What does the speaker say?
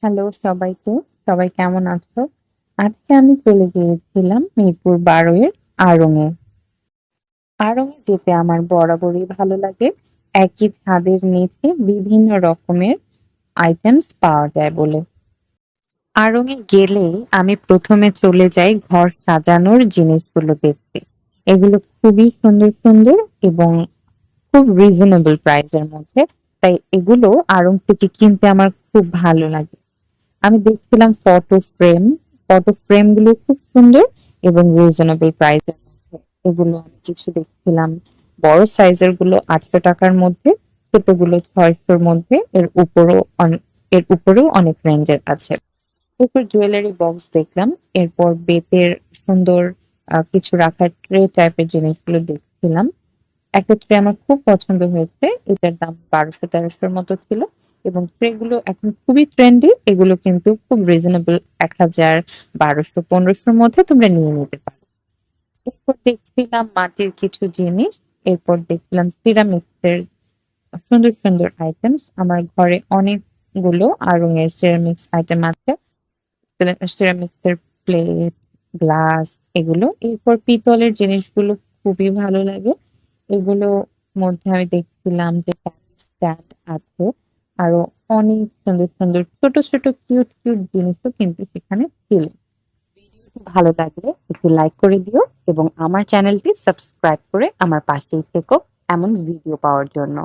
Hello সবাইকে। সবাই কেমন আছো? আজকে আমি চলে গিয়েছিলাম মিরপুর ১২ এর আড়ং-এ। আড়ং-এ যেতে আমার বরাবরই ভালো লাগে। একই ছাদের নিচে বিভিন্ন রকমের আইটেমস পাওয়া যায় বলে। আড়ং-এ গেলেই আমি ১ম এ চলে যাই ঘর সাজানোর জিনিসগুলো দেখতে। এগুলো খুবই সুন্দর, সুন্দর এবং খুব রিজনেবল প্রাইস এর মধ্যে। তাই এগুলো আড়ং থেকে কিনতে আমার খুব ভালো লাগে। আমি দেখছিলাম ফটো ফ্রেম গুলো খুব সুন্দর এবং রিজনেবল প্রাইস এর মধ্যে। এগুলো আমি কিছু দেখছিলাম। বড় সাইজের গুলো ৮০০ টাকার মধ্যে, ছোটগুলো ৬০০-র মধ্যে। এর উপরেও অনেক রেঞ্জের আছে। এরপর জুয়েলারি বক্স দেখলাম। এরপর বেতের সুন্দর কিছু রাখার ট্রে টাইপের জিনিসগুলো দেখছিলাম। একটা ট্রে আমার খুব পছন্দ হয়েছে। এটার দাম ১২০০-১৩০০-র মতো ছিল এবং ট্রে গুলো এখন খুবই ট্রেন্ডি। এগুলো কিন্তু খুব রিজনেবল ১০০০, ১২০০, ১৫০০-র মধ্যে তোমরা নিয়ে নিতে পারো। এরপর দেখছিলাম মাটির কিছু জিনিস। এরপর দেখছিলাম সিরামিক্স এর সুন্দর, সুন্দর আইটেমস। আমার ঘরে অনেকগুলো আড়ং এর সিরামিক্স আইটেম আছে। সিরামিক্স এর প্লেট, গ্লাস এগুলো। এরপর পিতলের জিনিসগুলো খুবই ভালো লাগে। এগুলো মধ্যে আমি দেখছিলাম যে স্ট্যান্ড আছে। আরো অনেক সুন্দর, সুন্দর ছোট, ছোট কিউট, কিউট জিনিসও কিন্তু সেখানে ছিল। ভালো লাগলে একটু লাইক করে দিও এবং আমার চ্যানেলটি সাবস্ক্রাইব করে আমার পাশেই থেকো এমন ভিডিও পাওয়ার জন্য।